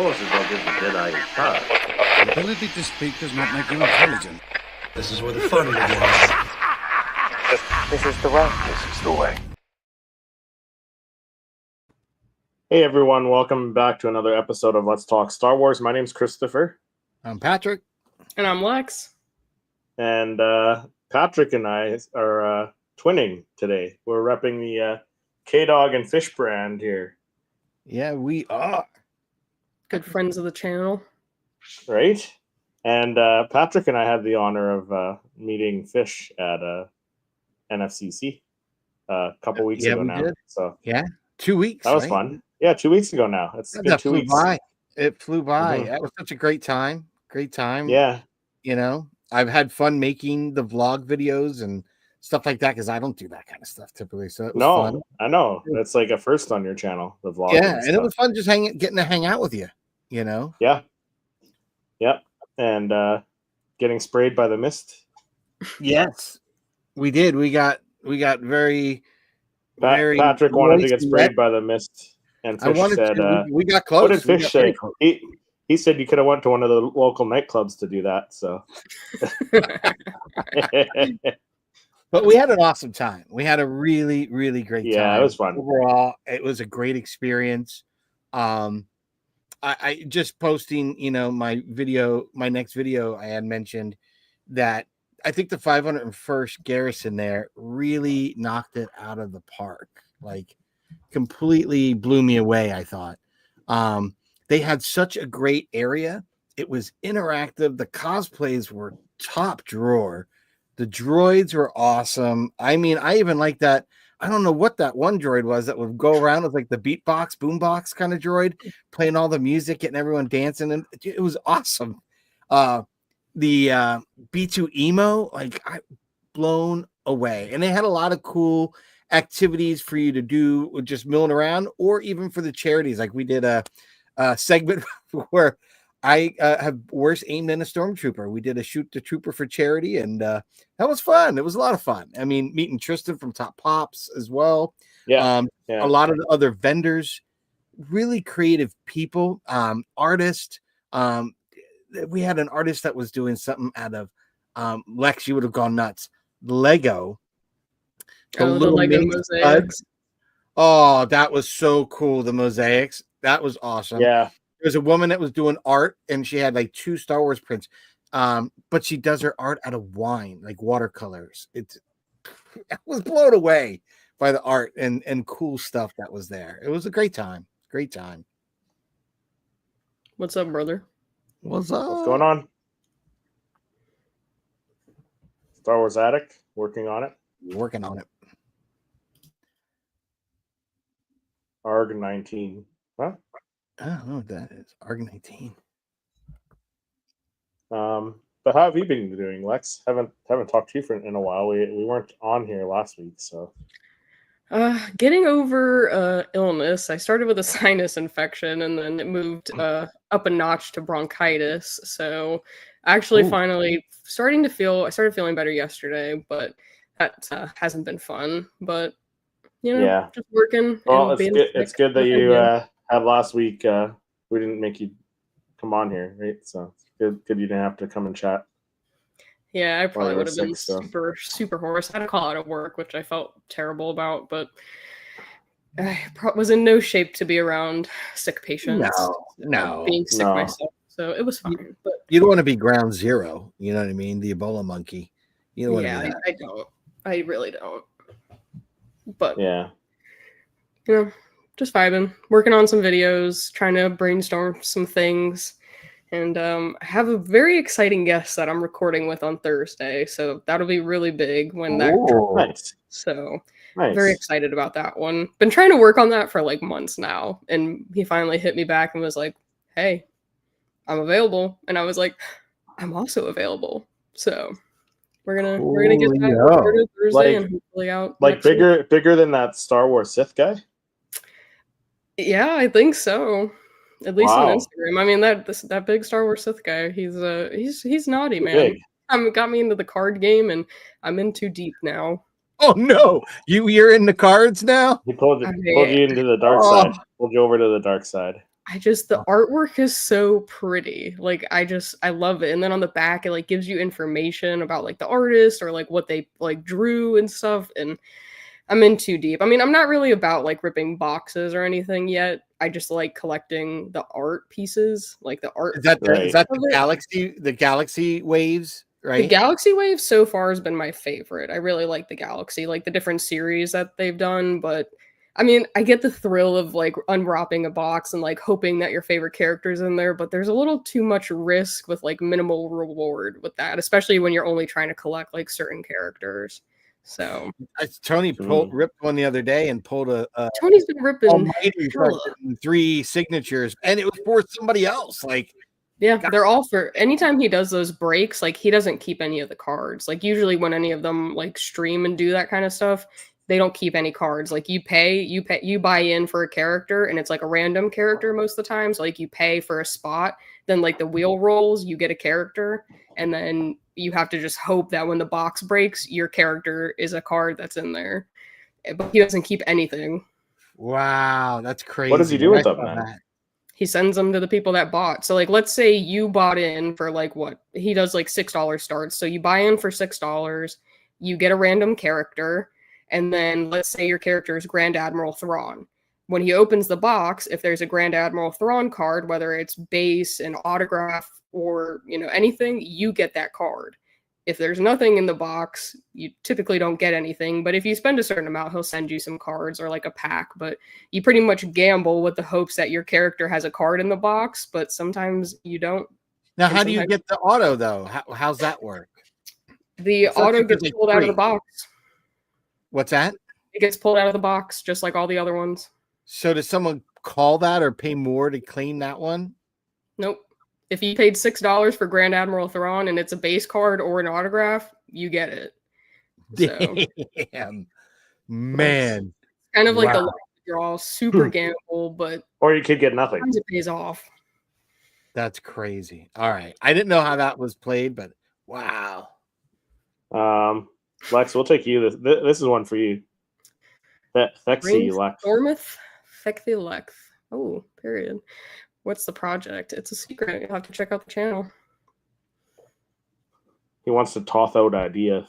suppose is what gives the Jedi his power. The ability to speak does not make you intelligent. This is where the fun begins. This is the way. This is the way. Hey everyone, welcome back to another episode of Let's Talk Star Wars. My name's Christopher. I'm Patrick. And I'm Lex. And Patrick and I are twinning today. We're repping the K-Dog and Fish brand here. Yeah, we are. Good friends of the channel. Right? And Patrick and I had the honor of meeting Fish at NFCC a couple weeks ago now. Did. So yeah, 2 weeks. That was fun. Yeah, 2 weeks ago now. It's been 2 weeks. By. It flew by. Mm-hmm. That was such a great time. Great time. Yeah. You know, I've had fun making the vlog videos and stuff like that because I don't do that kind of stuff typically. So it was fun. I know. It's like a first on your channel, the vlog. Yeah, and it was fun just getting to hang out with you, you know? Yeah. Yep. And getting sprayed by the mist. Yes. We did. We got very Patrick wanted to get sprayed by the mist. And Fish said, we got close. What did Fish say? He said you could have went to one of the local nightclubs to do that. So, but we had an awesome time. We had a really, really great time. Yeah, it was fun. Overall, it was a great experience. I just posting, my next video, I had mentioned that I think the 501st Garrison there really knocked it out of the park. Like, completely blew me away, I thought. They had such a great area. It was interactive. The cosplays were top drawer. The droids were awesome. I mean, I even like that. I don't know what that one droid was that would go around with like the beatbox, boombox kind of droid, playing all the music, getting everyone dancing. And it was awesome. The B2 emo, blown away. And they had a lot of cool activities for you to do with just milling around, or even for the charities. Like we did a segment where I have worse aim than a stormtrooper. We did a shoot the trooper for charity, and that was fun. It was a lot of fun. I mean, meeting Tristan from Top Pops as well. Yeah. A lot of the other vendors, really creative people, artists. We had an artist that was doing something out of Lex. You would have gone nuts. Lego. The Lego mosaics. Oh, that was so cool. The mosaics. That was awesome. Yeah. There's a woman that was doing art, and she had like 2 Star Wars prints. But she does her art out of wine, like watercolors. I was blown away by the art and cool stuff that was there. It was a great time. Great time. What's up, brother? What's up? What's going on? Star Wars Addict, working on it. Working on it. ARG 19. Huh? I don't know what that is. ARG 19. But how have you been doing, Lex? Haven't talked to you in a while. We weren't on here last week, so. Getting over illness. I started with a sinus infection, and then it moved up a notch to bronchitis. So actually, finally I started feeling better yesterday, but that hasn't been fun. But just working. Well, it's good that you had last week. We didn't make you come on here, right? So it's good you didn't have to come and chat. Yeah, I probably would have been so. super hoarse. I had a call out of work, which I felt terrible about, but I was in no shape to be around sick patients. No. Being sick myself. So it was fine. But you don't want to be ground zero. You know what I mean? The Ebola monkey. You don't want to be that. I don't. I really don't. But yeah. Just vibing. Working on some videos, trying to brainstorm some things. And I have a very exciting guest that I'm recording with on Thursday. So that'll be really big when that drops. Nice. So nice. Very excited about that one. Been trying to work on that for like months now. And he finally hit me back and was like, hey, I'm available. And I was like, I'm also available. So we're gonna get that recorded Thursday and hopefully out. Like bigger than that Star Wars Sith guy? Yeah, I think so. At least on Instagram. I mean, that big Star Wars Sith guy, he's naughty, man. Got me into the card game, and I'm in too deep now. Oh no, you're in the cards now. He pulled you into the dark side. Pulled you over to the dark side. the artwork is so pretty. Like I love it. And then on the back it like gives you information about like the artist or like what they like drew and stuff. And I'm in too deep. I mean, I'm not really about like ripping boxes or anything yet. I just like collecting the art pieces, like the art. Is that Right. is that the galaxy waves, The right? Galaxy Wave so far has been my favorite. I really like the Galaxy, like the different series that they've done. But I mean, I get the thrill of like unwrapping a box and like hoping that your favorite character's in there, but there's a little too much risk with like minimal reward with that, especially when you're only trying to collect like certain characters. So Tony ripped one the other day and pulled a Tony's been ripping almighty hella. 3 signatures, and it was for somebody else. Like, yeah, God. they're all for anytime he does those breaks, like he doesn't keep any of the cards. Like usually when any of them like stream and do that kind of stuff, they don't keep any cards. Like you buy in for a character and it's like a random character most of the time. So like you pay for a spot, then like the wheel rolls, you get a character, and then you have to just hope that when the box breaks, your character is a card that's in there. But he doesn't keep anything. Wow, that's crazy. What does he do with them, man? He sends them to the people that bought. So like let's say you bought in for like what? He does like $6 starts. So you buy in for $6, you get a random character, and then let's say your character is Grand Admiral Thrawn. When he opens the box, if there's a Grand Admiral Thrawn card, whether it's base, an autograph, or anything, you get that card. If there's nothing in the box, you typically don't get anything. But if you spend a certain amount, he'll send you some cards or like a pack. But you pretty much gamble with the hopes that your character has a card in the box, but sometimes you don't. Now, how do you get the auto, though? How's that work? The auto gets pulled out of the box. What's that? It gets pulled out of the box, just like all the other ones. So does someone call that or pay more to claim that one? Nope. If you paid $6 for Grand Admiral Thrawn and it's a base card or an autograph, you get it. So, damn, man. Kind of like the luck draw, super gamble, but or you could get nothing. It pays off. That's crazy. All right, I didn't know how that was played, but wow. Lex, we'll take you. This is one for you. Fexy Lex. Stormith, Fexy Lex. Oh, period. What's the project? It's a secret. You'll have to check out the channel. He wants to toss out ideas.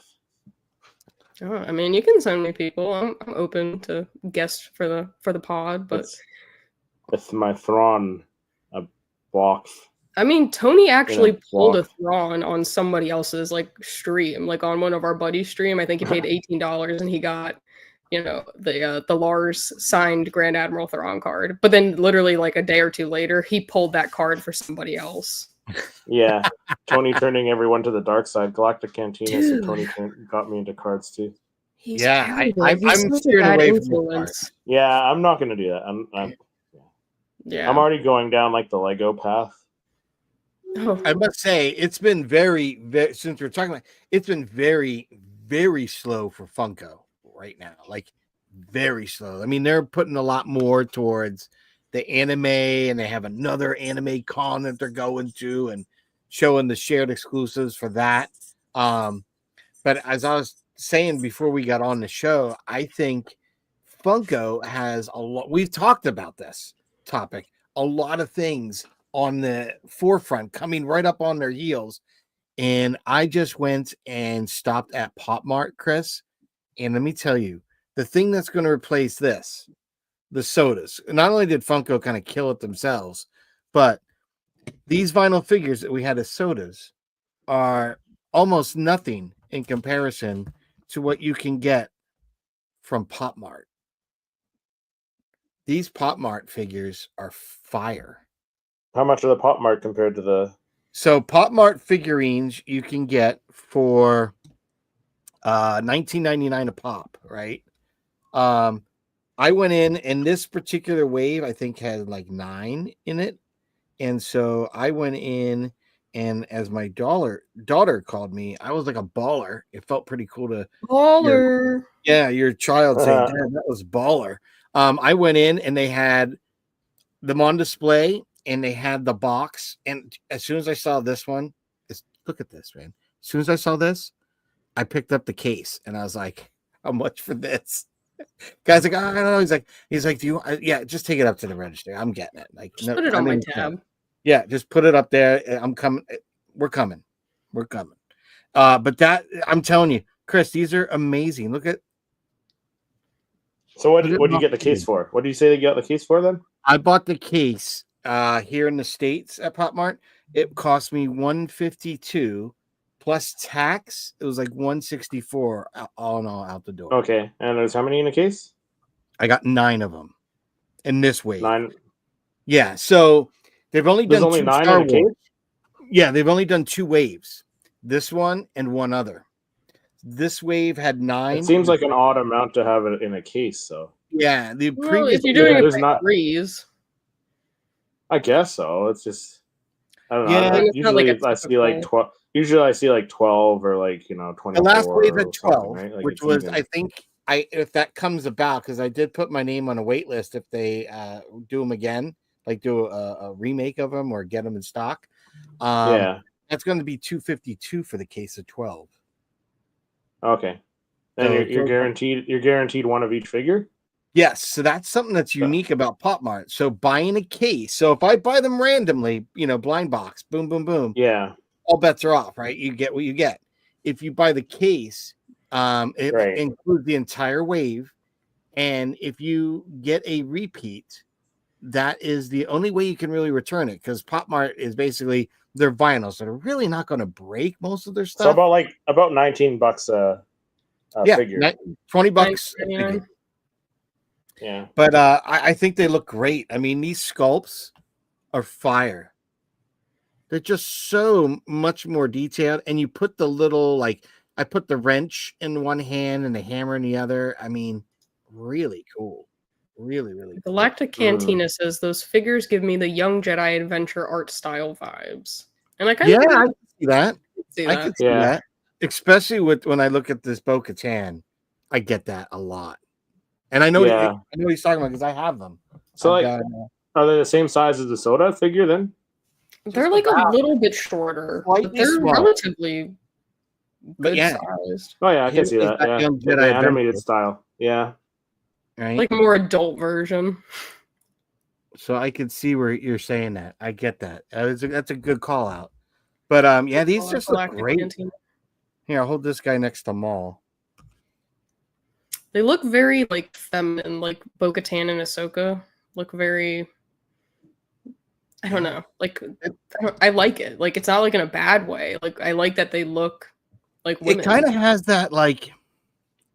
Oh, I mean, you can send me people. I'm open to guests for the pod, but it's my Thrawn box. I mean, Tony actually pulled a Thrawn on somebody else's like stream, like on one of our buddies' stream. I think he paid $18 and he got the Lars signed Grand Admiral Thrawn card. But then literally like a day or two later, he pulled that card for somebody else. Yeah. Tony turning everyone to the dark side. Galactic Cantina said Tony got me into cards too. I'm steering away from cards. Yeah, I'm not going to do that. I'm already going down like the Lego path. Oh. I must say, it's been very, since we're talking about, it's been very, very slow for Funko right now. Like, very slow. I mean, they're putting a lot more towards the anime, and they have another anime con that they're going to and showing the shared exclusives for that. But as I was saying before we got on the show, I think Funko has a lot. We've talked about this topic, a lot of things on the forefront coming right up on their heels. And I just went and stopped at Pop Mart, Chris. And let me tell you, the thing that's going to replace this, the sodas. Not only did Funko kind of kill it themselves, but these vinyl figures that we had as sodas are almost nothing in comparison to what you can get from Pop Mart. These Pop Mart figures are fire. How much are the Pop Mart compared to the... So Pop Mart figurines you can get for $19.99 a pop, right? I went in, and this particular wave I think had like 9 in it. And so I went in, and as my daughter called me, I was like a baller. It felt pretty cool to baller. Your child saying, "Dad, that was baller." I went in, and they had them on display, and they had the box. And as soon as I saw this one, look at this, man. As soon as I saw this, I picked up the case, and I was like, "How much for this?" Guy's like, I don't know. He's like, do you? Yeah, just take it up to the register. I'm getting it. Like, Just put it on my tab. Yeah, just put it up there. I'm coming. We're coming. We're coming. But that I'm telling you, Chris, these are amazing. Look at. So what do you get the case for? What do you say they got the case for then? I bought the case here in the States at Pop Mart. It cost me $152 plus tax. It was like $164 all in all out the door. Okay, and there's how many in a case? I got 9 of them in this wave. 9. Yeah, so they've only There's done only 2 9 Star in a case? Wars. Yeah, they've only done 2 waves. This one and one other. This wave had 9. It seems like an odd amount to have it in a case, so. Yeah, the Well, previous if you're doing there's it by not- threes, I guess so. It's just I don't know. Yeah. It's not like Usually a I see like typical- 12. Usually I see like 12 or like 24. the last wave or had 12, something, right? Like which it's was even. I think if that comes about, because I did put my name on a wait list if they do them again, like do a remake of them or get them in stock. Yeah. That's going to be $252 for the case of 12. Okay. And So you're guaranteed. You're guaranteed one of each figure. Yes, so that's something that's unique about Pop Mart. So buying a case. So if I buy them randomly, blind box, boom, boom, boom, Yeah. all bets are off, right? You get what you get. If you buy the case, it Right. includes the entire wave, and if you get a repeat, that is the only way you can really return it, because Pop Mart is basically they're vinyl, so they're really not going to break most of their So stuff. about $19 a figure. $20. a $9.99. figure. Yeah. But I think they look great. I mean, these sculpts are fire. They're just so much more detailed. And you put the little, I put the wrench in one hand and the hammer in the other. I mean, really cool. Really, really cool. Galactic Cantina says those figures give me the Young Jedi Adventure art style vibes, and I kind Yeah, of I can see that. see I that. can see Yeah. that. Especially when I look at this Bo-Katan, I get that a lot. And I know, Yeah. I know what he's talking about because I have them. So I've like, got, are they the same size as the soda figure then? They're like a little bit shorter, but Slightly they're smaller. relatively But good yeah. sized. Oh yeah, I can Him see is that. that Yeah. Young The Jedi animated Adventure. style. Yeah. right? Like a more adult version. So I can see where you're saying that. I get that. That's a good call out. But yeah, these just look Galactic great. Cantina. Here, I'll hold this guy next to Maul. They look very like feminine, like Bo-Katan and Ahsoka look very. I don't know. Like I like it. Like it's not like in a bad way. Like I like that they look like women. It kind of has that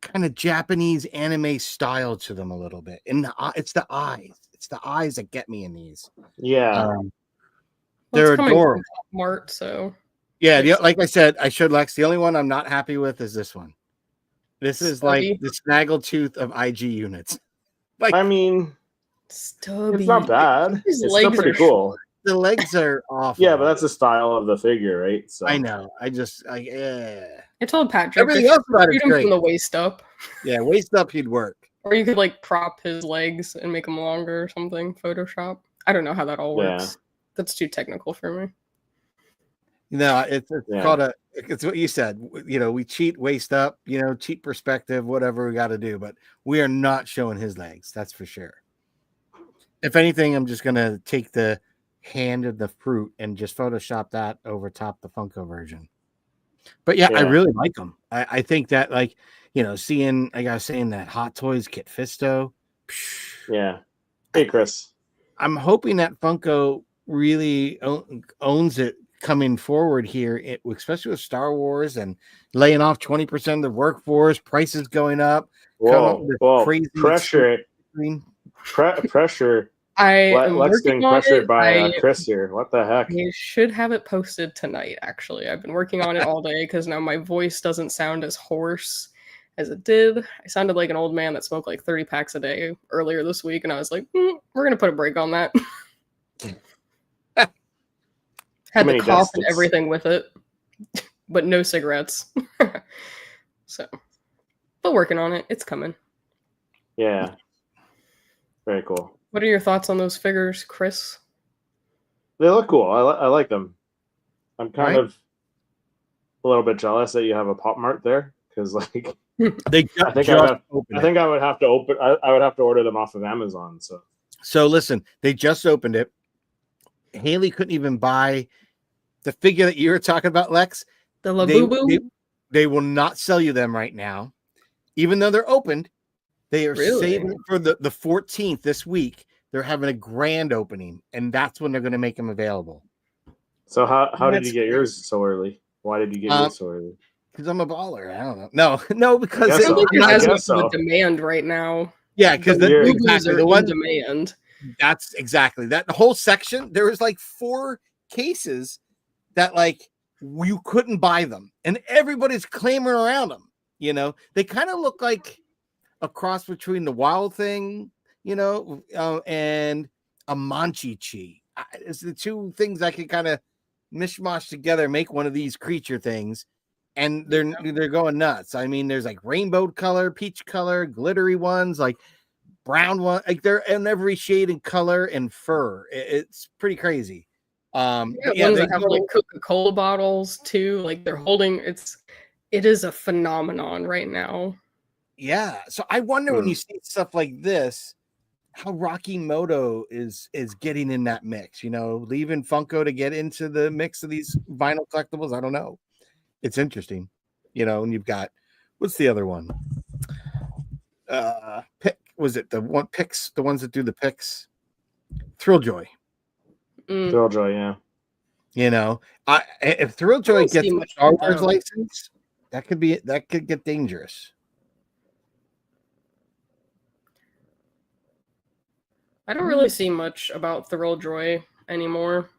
kind of Japanese anime style to them a little bit. And it's the eyes. It's the eyes that get me in these. Yeah. Well, They're it's coming from adorable. Pop Mart, so Yeah, It's- like I said, I showed Lex. The only one I'm not happy with is this one. This is Stubby. like the snaggletooth of IG units. Like I mean, stubby. it's not bad. His It's still legs pretty are cool. the legs are awful. Yeah, but that's the style of the figure, right? So I know. I told Patrick Everything to else about it's shoot him great. from the waist up, Yeah, waist up he'd work. or you could like prop his legs and make them longer or something. Photoshop. I don't know how that all works. Yeah. That's too technical for me. No, it's Yeah. called it's what you said. We cheat waist up, cheat perspective, whatever we got to do, but we are not showing his legs. That's for sure. If anything, I'm just going to take the hand of the fruit and just Photoshop that over top the Funko version. But yeah, I Yeah. really like them. I think that seeing, like I was saying, that Hot Toys Kit Fisto. yeah. Hey, Chris. I'm hoping that Funko really owns it coming forward here, especially with Star Wars and laying off 20% of the workforce, prices going up. Whoa, with whoa. crazy Pressure. screen. Pressure. I am Lex getting working on pressured it. by Chris here. What the heck? I should have it posted tonight, actually. I've been working on it all day because now my voice doesn't sound as hoarse as it did. I sounded like an old man that smoked like 30 packs a day earlier this week, and I was like, we're going to put a break on that. Had the many cough death and sticks? everything with it, but no cigarettes. So, but working on it. It's coming. Yeah. Very cool. What are your thoughts on those figures, Chris? They look cool. I like them. I'm kind Right. of a little bit jealous that you have a Pop Mart there because, like, They I think opened I think I would have to open. I would have to order them off of Amazon. So listen, they just opened it. Haley couldn't even buy the figure that you were talking about, Lex. The Labubu. They will not sell you them right now, even though they're opened. They are Really? saving it for the 14th this week. They're having a grand opening, and that's when they're going to make them available. So how did That's you get yours so early? Why did you get yours so early? Because I'm a baller. I don't know. No, because I I guess don't think so. it I has much guess so. of a demand right now. yeah, because The you're- Labubus are the in one demand. that's exactly that whole section. There was like 4 cases that like you couldn't buy them, and everybody's clamoring around them. You know, they kind of look like a cross between the Wild Thing, and a Manchi-Chi. It's the 2 things I could kind of mishmash together, make one of these creature things, and they're going nuts. I mean, there's like rainbow color, peach color, glittery ones, like brown one, like they're in every shade and color and fur. It's pretty crazy. Ones they that have go- like Coca-Cola bottles too. Like they're holding it is a phenomenon right now. yeah. So I wonder when you see stuff like this, how Rocky Moto is getting in that mix, leaving Funko to get into the mix of these vinyl collectibles. I don't know. It's interesting, and you've got, what's the other one? Was it the one picks, the ones that do the picks? Thrilljoy. Thrilljoy, yeah. If Thrilljoy see gets a much Star of Wars them. license, that could get dangerous. I don't really see much about Thrilljoy anymore.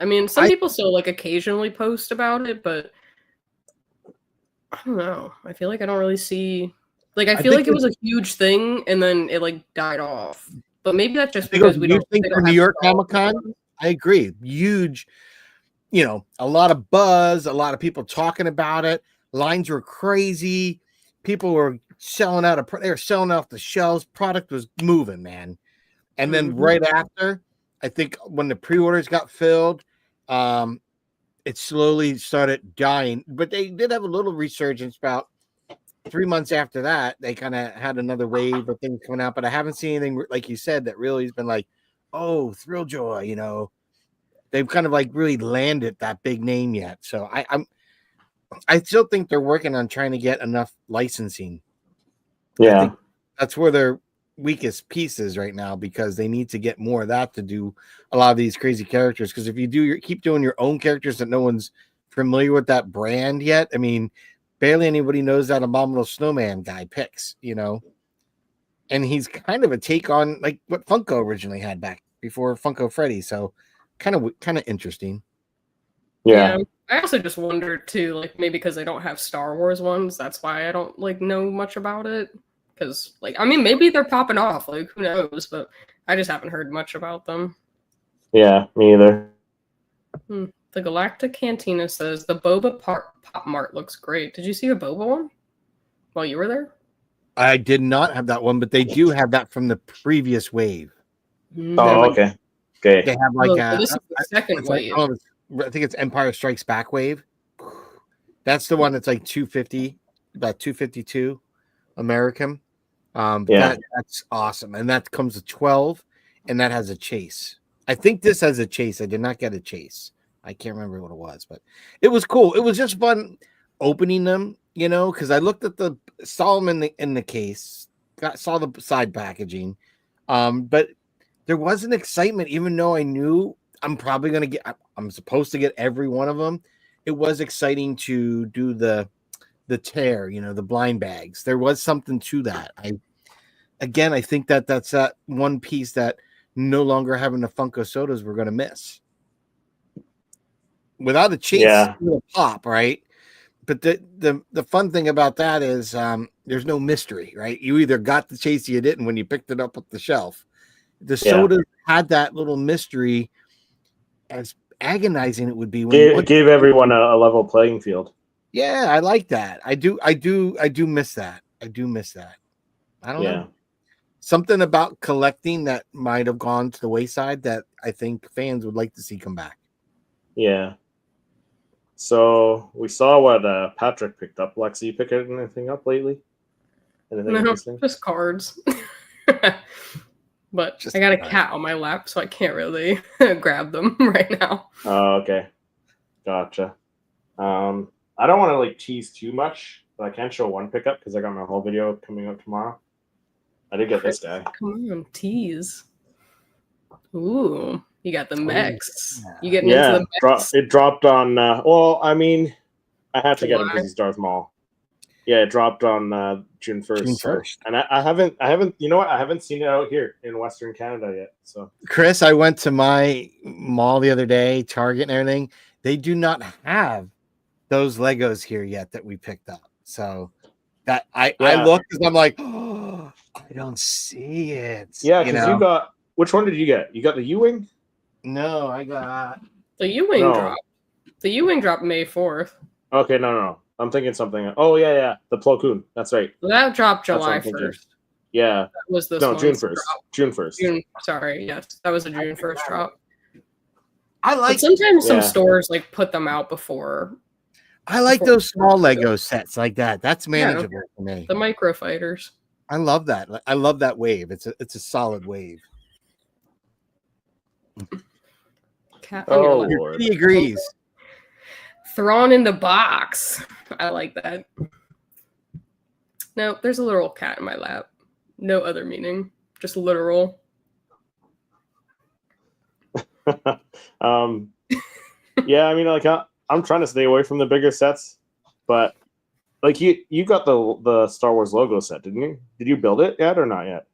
I mean, some people still like occasionally post about it, but I don't know. I feel like I don't really see. Like, I feel like it was a huge thing, and then it like died off. But maybe that's just because we don't. Think for New York Comic Con. I agree. Huge. A lot of buzz, a lot of people talking about it. Lines were crazy. People were selling out. They were selling off the shelves. Product was moving, man. And then right after, I think when the pre-orders got filled, it slowly started dying. But they did have a little resurgence about 3 months after that. They kind of had another wave of things coming out. But I haven't seen anything, like you said, that really has been like, oh, Thrilljoy, they've kind of like really landed that big name yet. So I still think they're working on trying to get enough licensing. Yeah. I think that's where their weakest piece is right now, because they need to get more of that to do a lot of these crazy characters. Because if you keep doing your own characters that no one's familiar with that brand yet, I mean, barely anybody knows that Abominable Snowman guy picks, and he's kind of a take on like what Funko originally had back before Funko Freddy. So kind of interesting. Yeah. I also just wondered too, like maybe because they don't have Star Wars ones, that's why I don't like know much about it. Because like, I mean, maybe they're popping off, like who knows? But I just haven't heard much about them. Yeah, me either. The Galactic Cantina says the Boba Pop Mart looks great. Did you see a Boba one while you were there? I did not have that one, but they do have that from the previous wave. Oh, okay. Okay. They have like this is the second wave. I think it's Empire Strikes Back wave. That's the one that's like 250, about 252 American. That's awesome, and that comes with 12, and that has a chase. I think this has a chase. I did not get a chase. I can't remember what it was, but it was cool. It was just fun opening them, because I looked at saw them in the case, saw the side packaging, but there was an excitement, even though I knew I'm probably going to I'm supposed to get every one of them. It was exciting to do the tear, the blind bags. There was something to that. I think that's that one piece that no longer having the Funko sodas we're going to miss. Without a chase, pop, right? But the fun thing about that is there's no mystery, right? You either got the chase or you didn't when you picked it up off the shelf. The sodas had that little mystery, as agonizing it would be when gave everyone a level playing field. Yeah, I like that. I do miss that. I don't know. Something about collecting that might have gone to the wayside that I think fans would like to see come back. Yeah. So we saw what Patrick picked up. Lexi, you pick anything up lately? Anything No, interesting? just cards. But Just I got a cards. cat on my lap, so I can't really grab them right now. Oh, okay. Gotcha. I don't want to like tease too much, but I can show one pickup because I got my whole video coming up tomorrow. I did get this guy. Come on, tease. Ooh, you got the mechs. yeah. You getting Yeah, into the mechs? it dropped on. Well, I mean, I had to get him July? because he's Darth Maul. Yeah, it dropped on June 1st. June so- 1st. and I haven't. You know what? I haven't seen it out here in Western Canada yet. So Chris, I went to my mall the other day, Target and everything. They do not have those Legos here yet that we picked up. So that I Yeah. looked because I'm like, oh, I don't see it. yeah, because you got. Which one did you get? You got the U-wing? No, I got The U-wing No. drop. The U-wing dropped May 4th. Okay, no. I'm thinking something. Oh yeah. The Plo Koon. That's right. That dropped That's what July I'm thinking. 1st. Yeah. That was this No, June month's 1st. drop. June 1st. Sorry, yes, that was a June 1st drop. I But like sometimes some Yeah. stores like put them out before those small Lego sets like that. That's Yeah. manageable for me. the micro fighters. I love that. I love that wave. It's a solid wave. Cat on your Oh lap. Lord. He agrees. Thrown in the box. I like that. No, there's a literal cat in my lap. No other meaning. Just literal. Yeah, I mean, like I'm trying to stay away from the bigger sets, but like you got the Star Wars logo set, didn't you? Did you build it yet or not yet?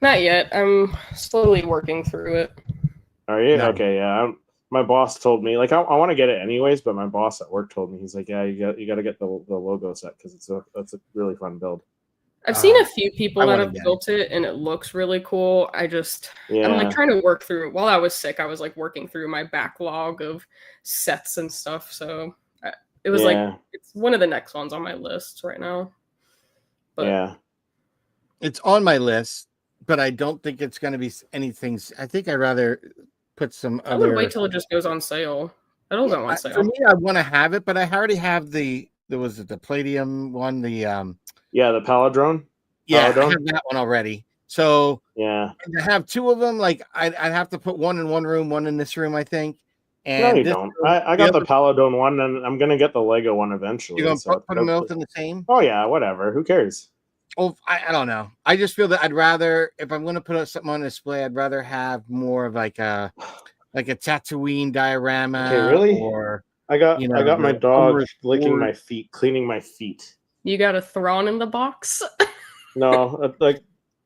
Not yet. I'm slowly working through it. Are you? No. Okay, yeah. My boss told me like I want to get it anyways, but my boss at work told me he's like, yeah, you got to get the logo set because that's a really fun build. I've seen a few people I that wanna have get it. built it and it looks really cool. Yeah, I'm like trying to work through. While I was sick, I was like working through my backlog of sets and stuff. So it was like it's one of the next ones on my list right now. But yeah. It's on my list, but I don't think it's going to be anything. I think I'd rather put some I other. would wait till it just goes on sale. It'll go on For sale. me, I want to have it, but I already have the Palladium one. Yeah, the Paladrone. Yeah, I Paladone? have that one already. So Yeah. to have two of them, like I'd have to put one in one room, one in this room, I think. And No, you this don't. room- I got the other- Paladone one, and I'm gonna get the Lego one eventually. You're gonna so put them both in the same. Oh yeah, whatever. Who cares? Oh, I don't know. I just feel that I'd rather, if I'm going to put something on display, I'd rather have more of like a Tatooine diorama. Okay, really? Or I got my the dog Umbrus licking board. my feet, cleaning my feet. You got a Thrawn in the box? No, like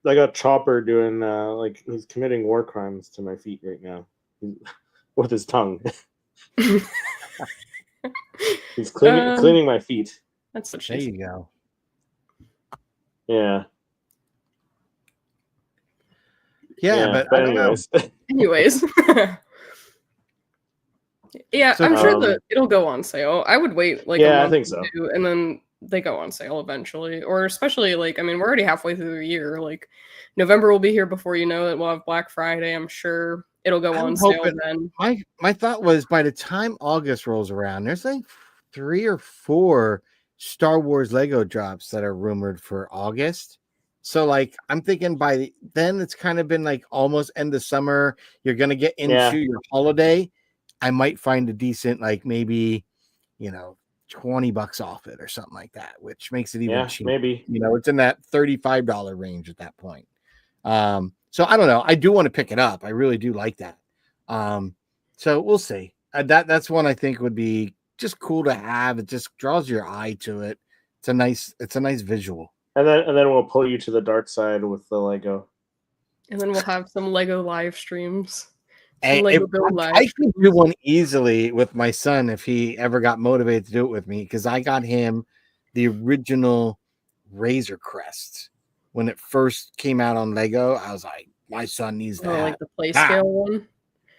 I got Chopper doing like he's committing war crimes to my feet right now with his tongue. He's cleaning my feet. That's what There she you go. Yeah. Yeah, but I don't know. anyways. Anyways. Yeah, So, I'm sure that it'll go on sale. I would wait like a Yeah, I month think or so. two, and then they go on sale eventually. Or especially like, I mean, we're already halfway through the year. Like November will be here before you know it. We'll have Black Friday. I'm sure it'll go I'm on sale hoping- then. My thought was by the time August rolls around, there's like 3 or 4 Star Wars Lego drops that are rumored for August. So like I'm thinking by then it's kind of been like almost end of summer. You're gonna get into Yeah. your holiday. I might find a decent, like maybe, $20 off it or something like that, which makes it even Yeah, cheaper. maybe. It's in that $35 range at that point. So I don't know. I do want to pick it up. I really do like that. So we'll see. That's one I think would be just cool to have. It just draws your eye to it. It's a nice visual. And then we'll pull you to the dark side with the Lego. And then we'll have some Lego live streams. Some Hey, Lego Build live I could do one easily with my son if he ever got motivated to do it with me, because I got him the original Razor Crest when it first came out on Lego. I was like, my son needs Oh, that. like the play scale one.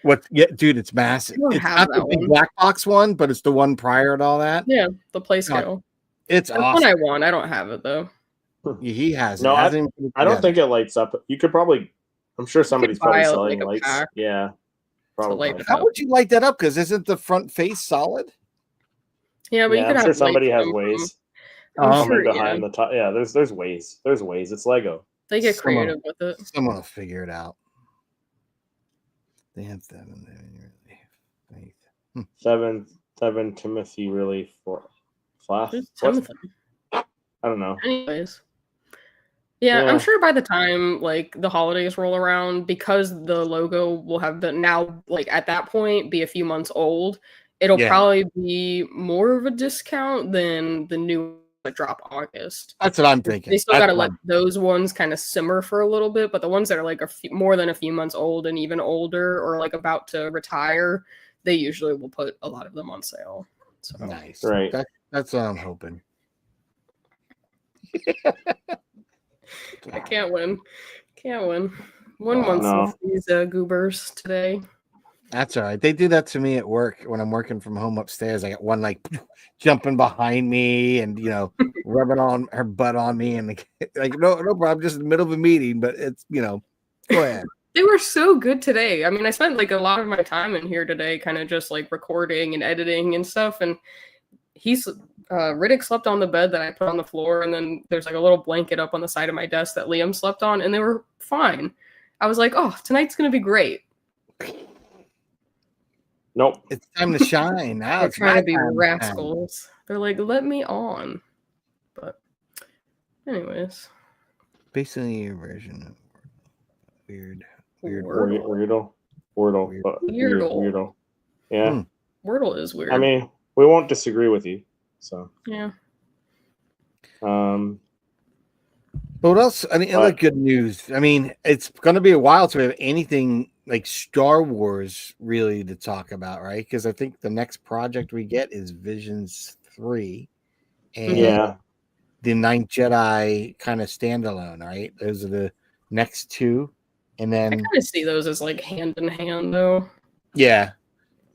What? Yeah, dude, it's massive. I don't It's have not the that big one. black box one, but it's the one prior to all that. Yeah, the play scale. It's That's awesome. one I want. I don't have it though. He has. No, it. Hasn't even put it I don't together. think it lights up. You could probably. I'm sure somebody's buy probably it, selling like, a lights. pack Yeah, probably. light it How up. would you light that up? Because isn't the front face solid? Yeah, but you Yeah, could I'm have sure somebody like has some. ways. I'm Um, sure. Coming Yeah, behind the top. Yeah, there's ways. There's ways. It's Lego. they get Someone- creative with it. Someone will figure it out. They have that in there. Seven Timothy really for Flash. Who's What? Timothy? I don't know. Anyways. Yeah, Yeah. I'm sure by the time like the holidays roll around, because the logo will have been now like at that point be a few months old, it'll Yeah. probably be more of a discount than the new that drop August. That's what I'm thinking. They still That's got to what let those ones kind of simmer for a little bit, but the ones that are like more than a few months old and even older or like about to retire, they usually will put a lot of them on sale. So nice. Right. That's what I'm hoping. I can't win. Can't win. 1 month No. with these goobers today. That's all right. They do that to me at work when I'm working from home upstairs. I got one like jumping behind me and rubbing on her butt on me and like no problem, just in the middle of a meeting, but it's go ahead. They were so good today. I mean, I spent like a lot of my time in here today, kind of just like recording and editing and stuff. And Riddick slept on the bed that I put on the floor, and then there's like a little blanket up on the side of my desk that Liam slept on, and they were fine. I was like, oh, tonight's gonna be great. Nope. It's time to shine now. They're It's trying my to be time. rascals. They're like, let me on. But anyways. Basically your version of weird. Wordle. Weirdo. Yeah. Wordle is weird. I mean, we won't disagree with you. So yeah. But what else? Any other good news? I mean, it's going to be a while till we have anything like Star Wars really to talk about, right? Because I think the next project we get is Visions 3 and the Ninth Jedi kind of standalone, right? Those are the next two. And then I kind of see those as like hand in hand, though. Yeah.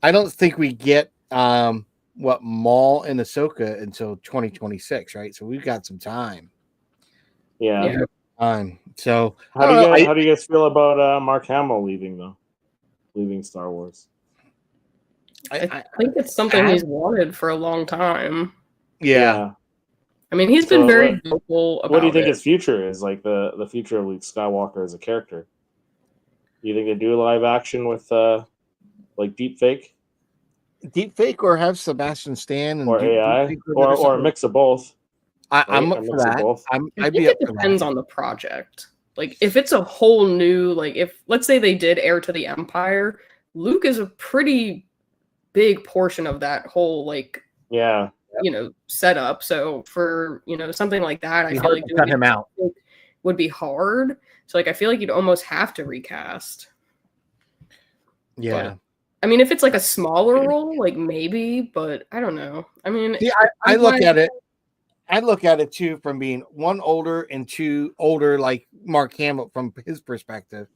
I don't think we get Maul and Ahsoka until 2026, right? So we've got some time. Yeah. So how do you guys feel about Mark Hamill leaving Star Wars? I think it's something he's wanted for a long time. Yeah. I mean, he's been very vocal about it. What do you think his future is? Like the future of Luke Skywalker as a character? Do you think they do live action with like deep fake? Deep fake, or have Sebastian Stan and or AI or a mix of both. I'm up for that. I think it depends on the project. Like if it's a whole new, like if let's say they did Heir to the Empire, Luke is a pretty big portion of that whole like setup. So for something like that, I feel like cut him out would be hard. So like I feel like you'd almost have to recast. Yeah. But, I mean, if it's like a smaller role, like maybe, but I don't know. I mean, I look at it. I look at it too from being one older and two older, like Mark Hamill from his perspective.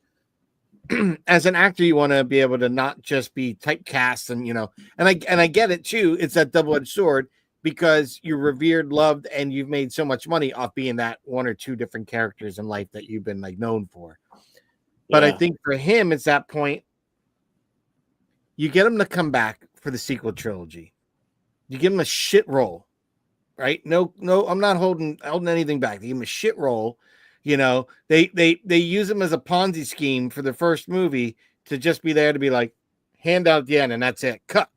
As an actor, you want to be able to not just be typecast, and I get it too. It's that double-edged sword because you're revered, loved, and you've made so much money off being that one or two different characters in life that you've been like known for. But I think for him, it's that point. You get him to come back for the sequel trilogy. You give him a shit role, right? No, I'm not holding anything back. They give him a shit role. They use him as a Ponzi scheme for the first movie to just be there to be like hand out at the end and that's it. Cut.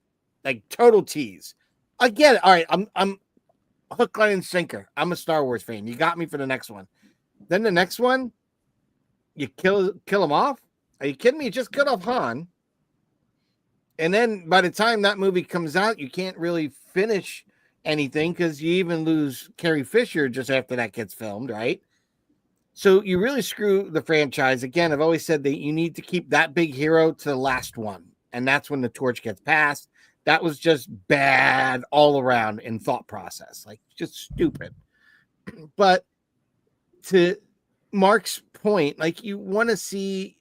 Like total tease. I get it. All right, I'm hook, line, and sinker. I'm a Star Wars fan. You got me for the next one. Then the next one, you kill him off. Are you kidding me? You just cut off Han. And then by the time that movie comes out, you can't really finish anything because you even lose Carrie Fisher just after that gets filmed, right? So you really screw the franchise. Again, I've always said that you need to keep that big hero to the last one. And that's when the torch gets passed. That was just bad all around in thought process. Like, just stupid. But to Mark's point, like, you want to see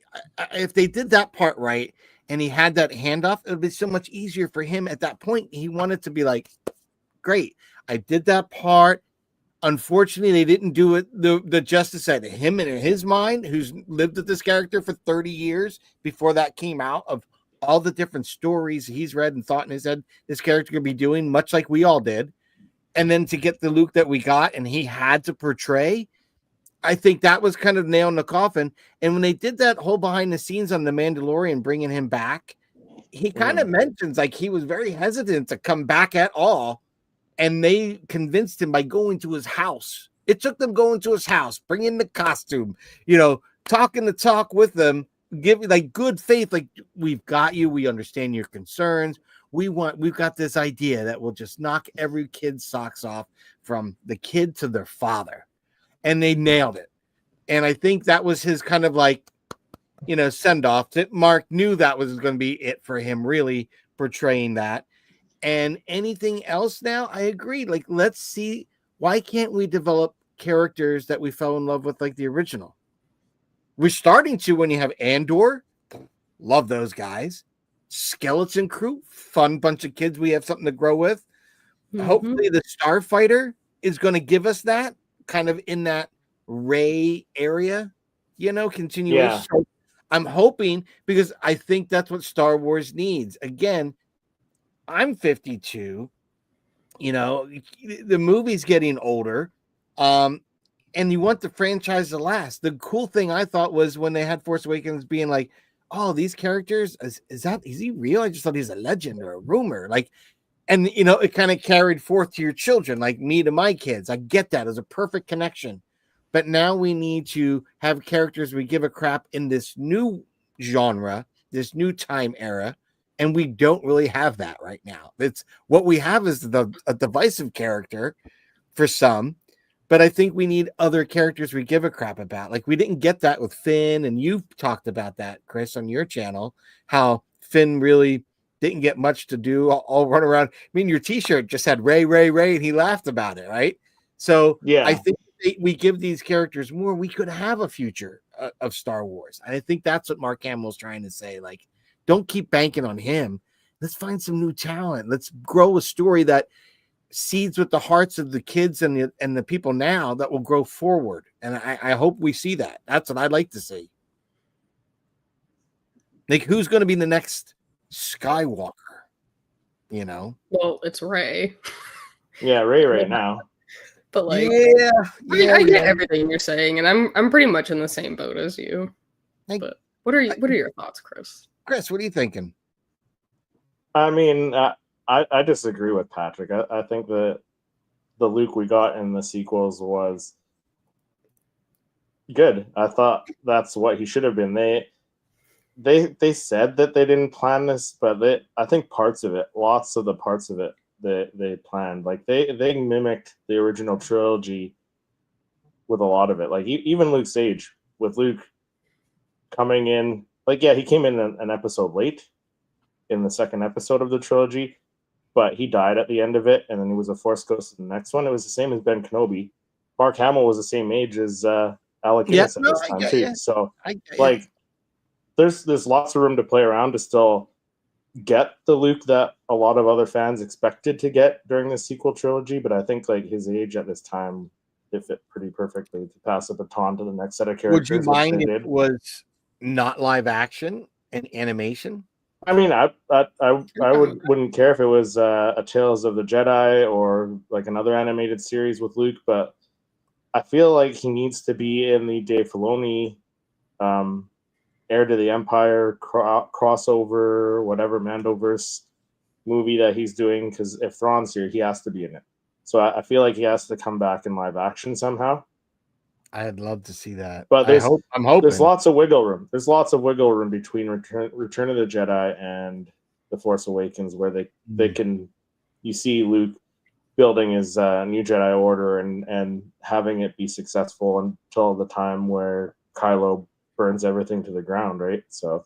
if they did that part right, and he had that handoff, it would be so much easier for him at that point. He wanted to be like, great, I did that part. Unfortunately, they didn't do it the justice that him and in his mind, who's lived with this character for 30 years before that came out, of all the different stories he's read and thought in his head this character could be doing, much like we all did. And then to get the Luke that we got and he had to portray, I think that was kind of nail in the coffin. And when they did that whole behind the scenes on The Mandalorian, bringing him back, he kind of mentions like he was very hesitant to come back at all. And they convinced him by going to his house. It took them going to his house, bringing the costume, talking the talk with them, give like good faith, like we've got you, we understand your concerns. We've got this idea that will just knock every kid's socks off from the kid to their father. And they nailed it. And I think that was his kind of like, send off. Mark knew that was going to be it for him, really portraying that. And anything else now, I agree. Like, let's see, why can't we develop characters that we fell in love with like the original? We're starting to when you have Andor. Love those guys. Skeleton Crew, fun bunch of kids we have something to grow with. Mm-hmm. Hopefully the Starfighter is going to give us that kind of in that Rey area, continuation. Yeah. So I'm hoping, because I think that's what Star Wars needs. Again, I'm 52, the movie's getting older. And you want the franchise to last. The cool thing I thought was when they had Force Awakens being like, oh, these characters, is he real? I just thought he's a legend or a rumor. Like, and it kind of carried forth to your children, like me to my kids. I get that as a perfect connection. But now we need to have characters we give a crap in this new genre, this new time era. And we don't really have that right now. It's what we have is a divisive character for some, but I think we need other characters we give a crap about. Like we didn't get that with Finn, and you've talked about that, Chris, on your channel, how Finn really didn't get much to do. All run around. I mean, your T-shirt just had Ray, and he laughed about it, right? So yeah, I think we give these characters more. We could have a future of Star Wars. And I think that's what Mark Hamill's trying to say. Like, don't keep banking on him. Let's find some new talent. Let's grow a story that seeds with the hearts of the kids and the people now that will grow forward. And I hope we see that. That's what I'd like to see. Like, who's going to be the next Skywalker? Well, it's Rey. Yeah, Rey right now. But like, I get everything you're saying, and I'm pretty much in the same boat as you. But what are your thoughts, Chris? Chris, what are you thinking? I mean, I disagree with Patrick. I think that the Luke we got in the sequels was good. I thought that's what he should have been. They said that they didn't plan this, but I think lots of the parts of it, they planned. Like they mimicked the original trilogy with a lot of it. Like even Luke's age, with Luke coming in. Like, yeah, he came in an episode late in the second episode of the trilogy, but he died at the end of it, and then he was a Force Ghost in the next one. It was the same as Ben Kenobi. Mark Hamill was the same age as Alec Guinness at this time, too. You. So, like, there's lots of room to play around to still get the Luke that a lot of other fans expected to get during the sequel trilogy, but I think, like, his age at this time, it fit pretty perfectly to pass the baton to the next set of characters. Would you mind if it was not live action and animation? I mean, I wouldn't care if it was a Tales of the Jedi or like another animated series with Luke, but I feel like he needs to be in the Dave Filoni Heir to the Empire crossover, whatever Mandoverse movie that he's doing, because if Thrawn's here, he has to be in it. So I feel like he has to come back in live action somehow. I'd love to see that. But I'm hoping there's lots of wiggle room. There's lots of wiggle room between Return of the Jedi and The Force Awakens, where they can, you see Luke building his new Jedi Order and having it be successful until the time where Kylo burns everything to the ground, right? So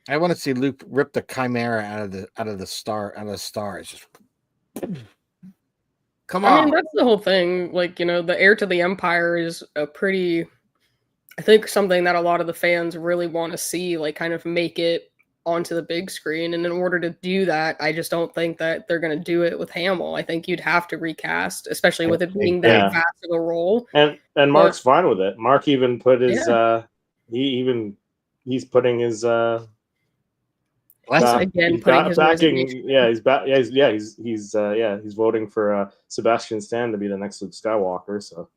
I want to see Luke rip the Chimera out of the stars. Just come on. I mean, that's the whole thing. Like, the Heir to the Empire is I think something that a lot of the fans really want to see, like, kind of make it onto the big screen. And in order to do that, I just don't think that they're going to do it with Hamill. I think you'd have to recast, especially with it being that fast of a role. And Mark's fine with it. Mark even put his he's putting his again he's putting his backing. resignation. Yeah, he's back. Yeah, he's voting for Sebastian Stan to be the next Luke Skywalker. So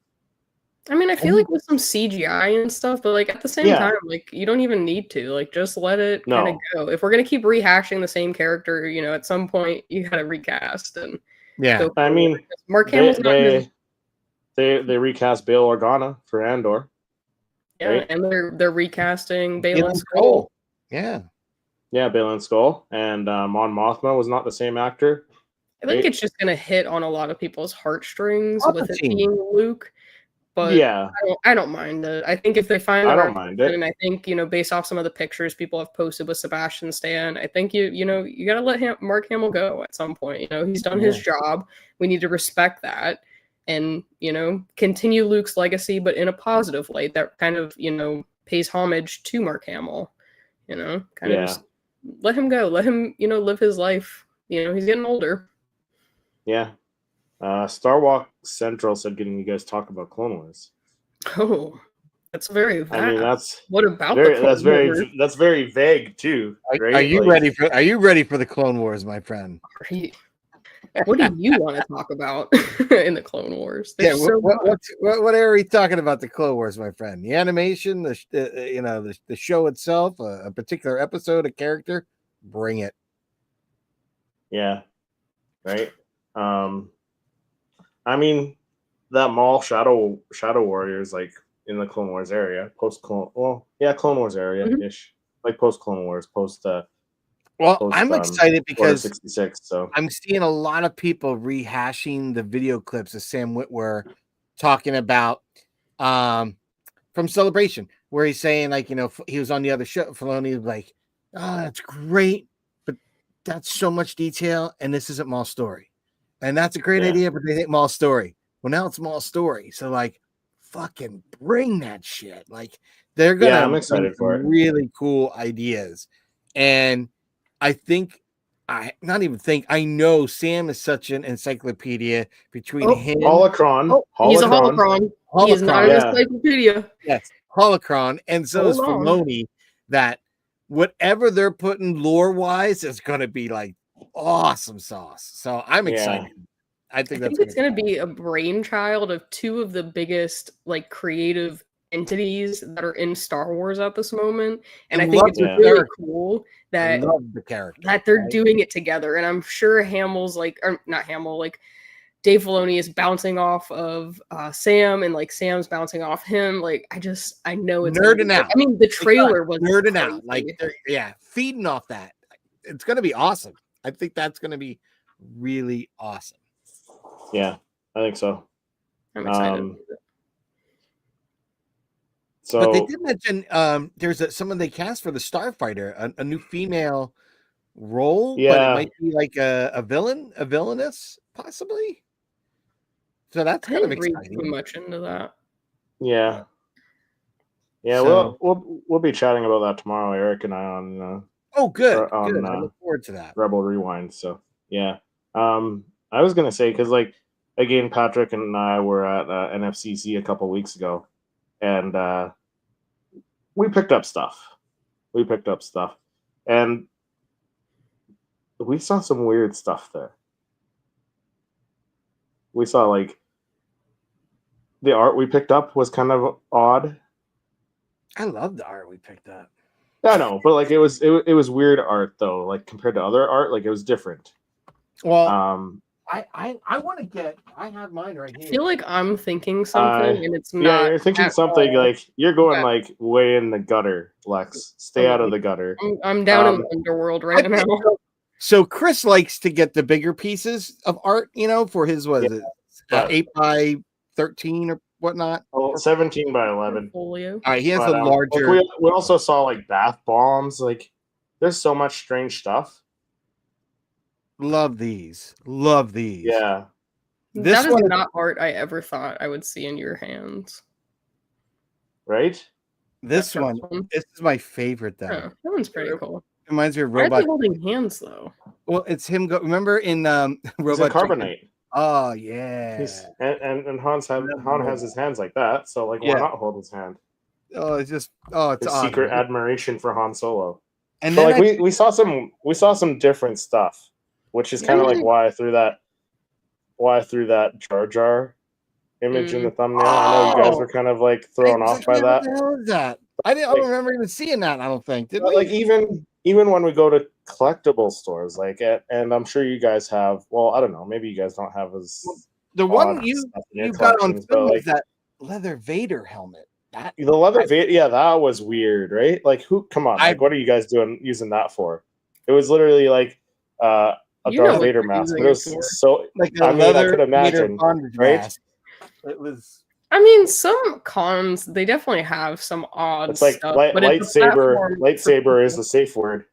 I mean, I feel like with some CGI and stuff, but like at the same time, like you don't even need to. Like just let it kind of go. If we're gonna keep rehashing the same character, at some point you gotta recast and go I mean, Mark Hamill's they recast Bail Organa for Andor. Right? And they're recasting Baylan Skoll. Yeah, Baylan Skoll, and Mon Mothma was not the same actor. I think it's just gonna hit on a lot of people's heartstrings with it being Luke. But I don't mind it. I think if they find the right person, and I think based off some of the pictures people have posted with Sebastian Stan, I think you gotta let Mark Hamill go at some point. He's done his job. We need to respect that, and continue Luke's legacy, but in a positive light that kind of pays homage to Mark Hamill. Kind of just let him go. Let him live his life. He's getting older. Yeah. Star Walk Central said, "Can you guys talk about Clone Wars?" Oh, that's very vast. I mean, that's what about that's very vague too. Right? Are you ready for? Are you ready for the Clone Wars, my friend? What do you want to talk about in the Clone Wars? What are we talking about? The Clone Wars, my friend. The animation, the show itself, a particular episode, a character. Bring it. Yeah. Right. I mean, that Maul Shadow Warriors, like in the Clone Wars area, Clone Wars area ish, like post Clone Wars, I'm excited because 66. So I'm seeing a lot of people rehashing the video clips of Sam Witwer talking about from Celebration, where he's saying he was on the other show. Filoni was like, "Oh, that's great, but that's so much detail, and this isn't Maul's story." And that's a great idea, but they think Maul's story. Well, now it's Maul's story. So, fucking bring that shit. They're going to I'm excited for it. Really cool ideas. And I know Sam is such an encyclopedia between him. Holocron. He's a holocron. He is not an encyclopedia. Yes, holocron. And so is Filoni, that whatever they're putting lore-wise is going to be awesome sauce. So I'm excited. I think it's going to be a brainchild of two of the biggest creative entities that are in Star Wars at this moment, and I think it's really cool that they're doing it together. And I'm sure Hamill's not Hamill, Dave Filoni is bouncing off of Sam, and Sam's bouncing off him. I know it's nerding out. I mean, the trailer was nerding out. Feeding off that. It's going to be awesome. I think that's going to be really awesome. Yeah, I think so. I'm excited. But they did mention there's someone they cast for the Starfighter, a new female role. Yeah, but it might be a villainess, possibly. So that's kind of exciting. Read too much into that. Yeah. So, we'll be chatting about that tomorrow, Eric and I on. Good. I look forward to that. Rebel Rewind. So yeah. I was gonna say because again, Patrick and I were at NFCC a couple weeks ago, and we picked up stuff. And we saw some weird stuff there. We saw the art we picked up was kind of odd. I love the art we picked up. I know, but it was weird art though, compared to other art, it was different. Well, I want to get. I have mine right here. I feel like I'm thinking something, and it's not. Yeah, you're thinking something you're going way in the gutter, Lex. Stay out of the gutter. I'm down in the underworld right now. So Chris likes to get the bigger pieces of art, for his 8x13 or whatnot. 17 by 11. All right, he has a larger. We also saw bath bombs. There's so much strange stuff. Love these. Yeah. That is not art I ever thought I would see in your hands. Right? This is my favorite though. Yeah, that one's pretty cool. It reminds me of Robot. Robot. Why are they holding hands though? Well, it's him. Remember in Robot Carbonite. Oh yeah. And Han has his hands like that. So why not hold his hand? Oh, it's awesome. Secret admiration for Han Solo. And But then like we saw some different stuff, which is kind of like why I threw that Jar Jar image in the thumbnail. I know you guys were kind of like thrown off by that. What the hell is that? I don't remember even seeing that. I don't think. Did But we? like even when we go to collectible stores, like and I'm sure you guys have. Well, I don't know. Maybe you guys don't have as The one you got on collections, film but was that leather Vader helmet. That the leather Vader, yeah, that was weird, right? Like who? Come on, like what are you guys doing using that for? It was literally like a Darth Vader mask, but it was so. like I mean, I could imagine, right? Mask. It was. I mean, some cons they definitely have some odd It's like stuff, but lightsaber is the safe word.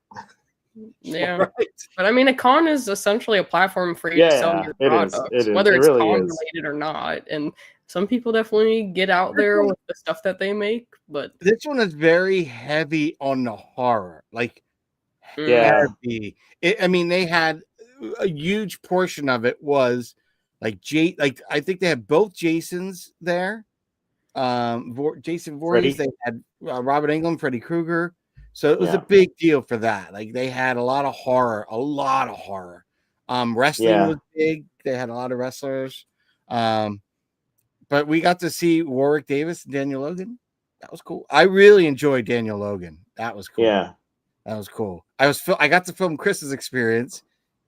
Yeah, Right. but I mean, a con is essentially a platform for you to sell your products, whether it's really con is. related or not. And some people definitely get out there with the stuff that they make, but This one is very heavy on the horror, like Yeah. heavy. I mean, they had a huge portion of it was like like I think they had both Jasons there. Jason Voorhees, they had Robert Englund, Freddy Krueger. So it was a big deal for that. Like they had a lot of horror. Wrestling was big. They had a lot of wrestlers. But we got to see Warwick Davis and Daniel Logan. That was cool. I really enjoyed Daniel Logan. That was cool. Yeah. That was cool. I got to film Chris's experience.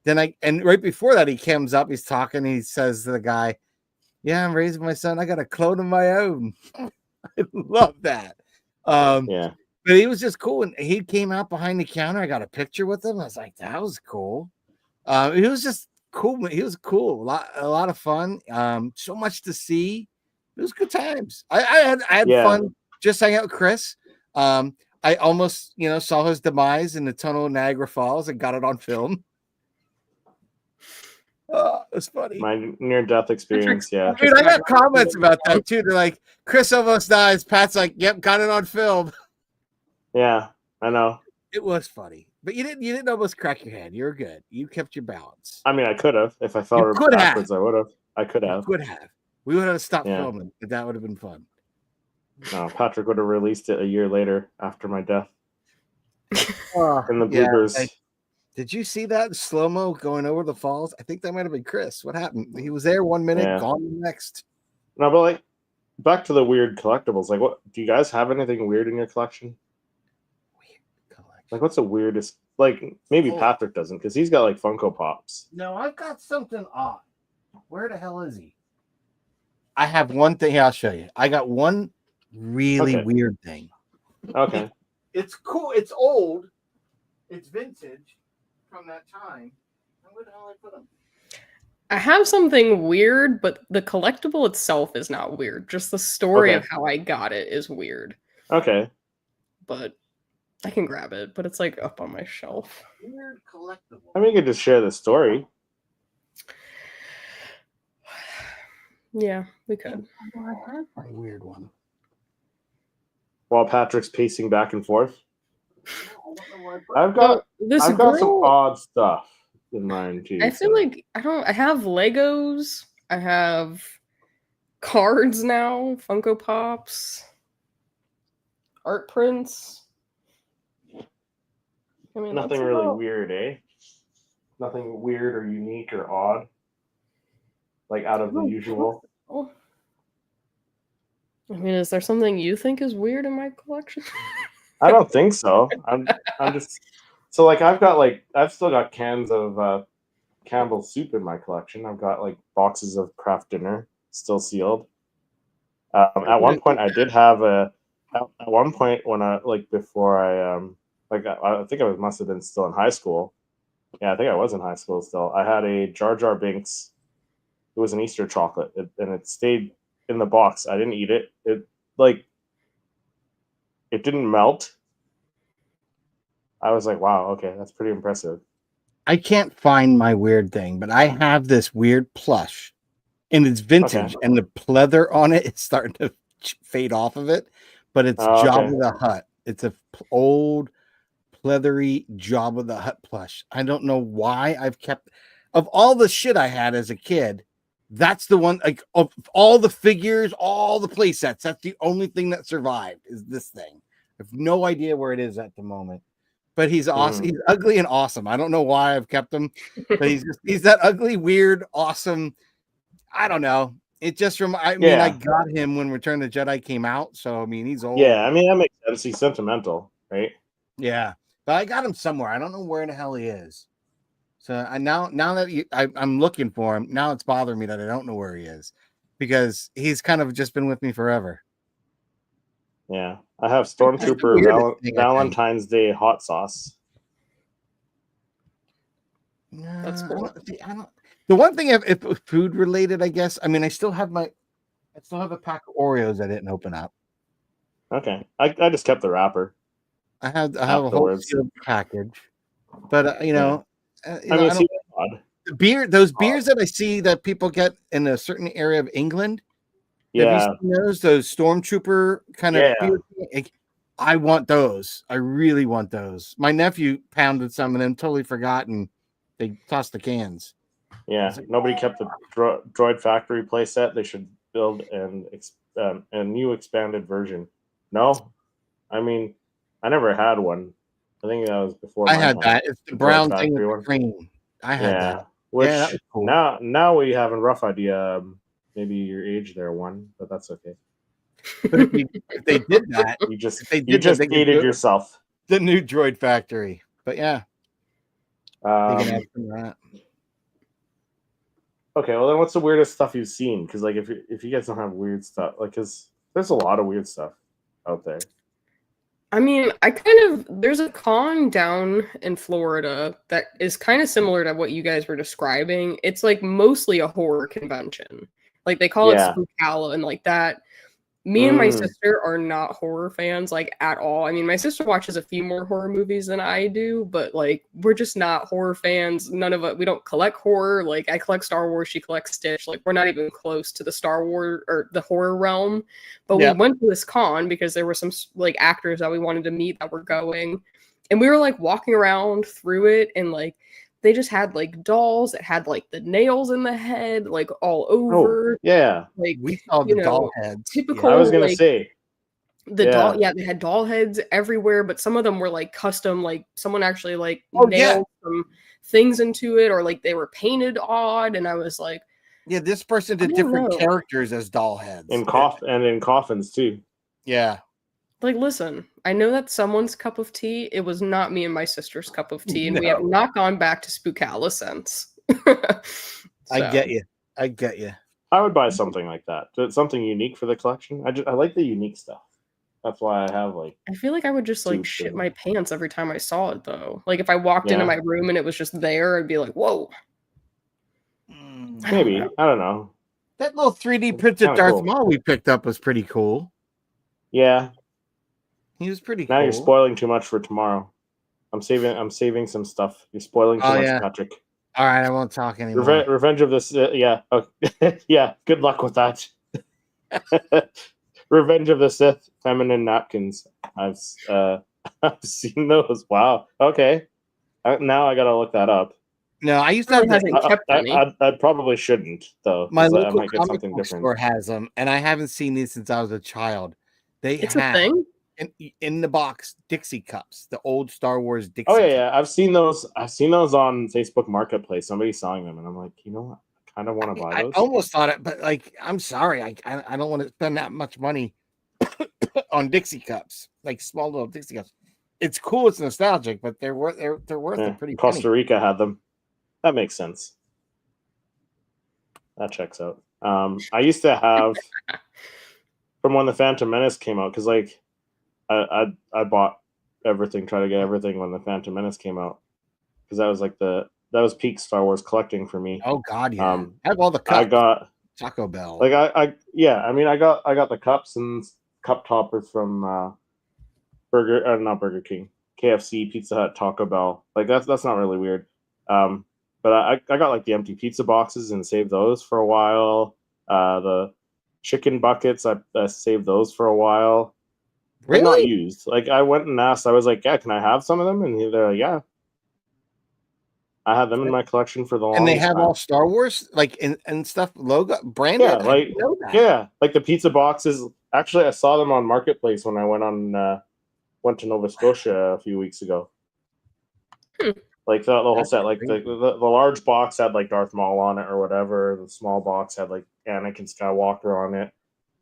Then and right before that, he comes up, he's talking, he says to the guy, "Yeah, I'm raising my son. I got a clone of my own." I love that. Yeah. But he was just cool. And he came out behind the counter. I got a picture with him. I was like, that was cool. He was just cool. He was cool. A lot of fun. So much to see. It was good times. I had fun just hanging out with Chris. I almost, saw his demise in the tunnel of Niagara Falls and got it on film. Oh, it was funny. My near-death experience, yeah. Dude, I got comments about that too. They're like, Chris almost dies. Pat's like, yep, got it on film. Yeah, I know. It was funny. But you didn't almost crack your head. You're good. You kept your balance. I mean, I could have. If I fell backwards, I would have. I could have. You could have. We would have stopped filming, but that would have been fun. No, Patrick would have released it a year later after my death. In the Yeah, bloopers. did you see that slow-mo going over the falls? I think that might have been Chris. What happened? He was there 1 minute, gone the next. No, but like back to the weird collectibles. Like, what do you guys have anything weird in your collection? Weird collection. Like, what's the weirdest? Like, maybe Patrick doesn't because he's got like Funko Pops. No, I've got something odd. Where the hell is he? I have one thing. Here, I'll show you. I got one really weird thing. Okay. It's cool. It's old. It's vintage from that time. Where the hell I put them? I have something weird, but the collectible itself is not weird. Just the story of how I got it is weird. Okay. But I can grab it, but it's like up on my shelf. Weird collectible. I mean, you could just share the story. Yeah, we could. I have my weird one. While Patrick's pacing back and forth. I've got some odd stuff in mine too. I feel like I have Legos. I have cards now, Funko Pops, art prints. I mean, nothing really weird, eh? Nothing weird or unique or odd. Like out of the usual. I mean, is there something you think is weird in my collection? I don't think so. I'm just so like I've still got cans of Campbell's soup in my collection. I've got like boxes of Kraft Dinner still sealed. At one point, I did have at one point when I before I I think I must have been still in high school. Yeah, I think I was in high school still. I had a Jar Jar Binks. It was an Easter chocolate, and it stayed in the box. I didn't eat it. It didn't melt. I was like, wow, okay, that's pretty impressive. I can't find my weird thing, but I have this weird plush, and it's vintage, and the pleather on it is starting to fade off of it, but it's Jabba the Hutt. It's a old, pleathery Jabba the Hutt plush. I don't know why I've kept... Of all the shit I had as a kid, that's the one, like, of all the figures, all the play sets, that's the only thing that survived, is this thing. I have no idea where it is at the moment. but he's awesome. He's ugly and awesome. I don't know why I've kept him, but he's that ugly, weird, awesome. I don't know. It just I mean, I got him when Return of the Jedi came out, so I mean, he's old. Yeah, I mean that makes sense. He's sentimental, right? Yeah, but I got him somewhere. I don't know where the hell he is. So now that I'm looking for him, now it's bothering me that I don't know where he is, because he's kind of just been with me forever. Yeah, I have Stormtrooper Valentine's Day hot sauce. That's cool. The one thing, if food related, I guess. I mean, I still have a pack of Oreos I didn't open up. Okay, I just kept the wrapper. I have a whole sealed package, but those beers that I see that people get in a certain area of England. Yeah, have you seen those Stormtrooper kind of beer? I want those. I really want those. My nephew pounded some of them, totally forgot, and they tossed the cans. Yeah, nobody kept the Droid Factory playset. They should build a new expanded version. No, I mean, I never had one. I think that was before. I had that. It's the brown thing with the cream. I had that. Which that was cool. Now we have a rough idea. Maybe your age there, one, but that's okay. But if they did that, you just dated yourself. The new Droid Factory, but yeah. They can add some of that. Okay, well then, what's the weirdest stuff you've seen? Because like, if you guys don't have weird stuff, like, because there's a lot of weird stuff out there. I mean, there's a con down in Florida that is kind of similar to what you guys were describing. It's like mostly a horror convention. Like they call it Spookala and like that. Me and my sister are not horror fans, like, at all. I mean, my sister watches a few more horror movies than I do, but, like, we're just not horror fans. None of us, we don't collect horror. Like, I collect Star Wars, she collects Stitch. Like, we're not even close to the Star Wars or the horror realm. But we went to this con because there were some, like, actors that we wanted to meet that were going. And we were, like, walking around through it, and, like, they just had, like, dolls that had, like, the nails in the head, like, all over. Oh, yeah. Like, we saw the doll heads. Typical. I was going to like, say. doll, they had doll heads everywhere, but some of them were, like, custom. Like, someone actually, like, nailed some things into it, or, like, they were painted odd, and I was like... Yeah, this person did different characters as doll heads. And in coffins, too. Yeah. Like, listen, I know that's someone's cup of tea. It was not me and my sister's cup of tea, and we have not gone back to Spookala since. I get you. I would buy something like that. Something unique for the collection. I like the unique stuff. That's why I have, like... I feel like I would just, like, shit my pants every time I saw it, though. Like, if I walked into my room and it was just there, I'd be like, whoa. Maybe. I don't know. That little 3D printed Darth Maul we picked up was pretty cool. Yeah. He was pretty cool. Now you're spoiling too much for tomorrow. I'm saving some stuff. You're spoiling too much, Patrick. All right, I won't talk anymore. Revenge of the yeah. Okay. Yeah, good luck with that. Revenge of the Sith feminine napkins. I've seen those. Wow. Okay. Now I got to look that up. No, I used to have I probably shouldn't, though. My local comic book store has them, and I haven't seen these since I was a child. It's a thing? In the box, Dixie cups, the old Star Wars Dixie. Oh yeah, I've seen those. I've seen those on Facebook Marketplace. Somebody's selling them, and I'm like, you know what? I kind of want to buy those. I almost thought it, but like, I'm sorry, I don't want to spend that much money on Dixie cups, like small little Dixie cups. It's cool, it's nostalgic, but they're worth a pretty. Costa Rica had them. That makes sense. That checks out. I used to have from when the Phantom Menace came out, because like. I bought everything, tried to get everything when the Phantom Menace came out, because that was like that was peak Star Wars collecting for me. Oh God, yeah. I have all the cups. I got Taco Bell. Like I got the cups and cup toppers from not Burger King, KFC, Pizza Hut, Taco Bell. Like that's not really weird. But I got like the empty pizza boxes and saved those for a while. The chicken buckets, I saved those for a while. Really? Not used. Like I went and asked. I was like, "Yeah, can I have some of them?" And they're like, "Yeah." I had them in my collection for the longest time. And they have time. all Star Wars, like and stuff, logo branded. Yeah, like the pizza boxes. Actually, I saw them on Marketplace when I went to Nova Scotia a few weeks ago. Hmm. Like the whole That's set, like crazy. the large box had like Darth Maul on it or whatever. The small box had like Anakin Skywalker on it,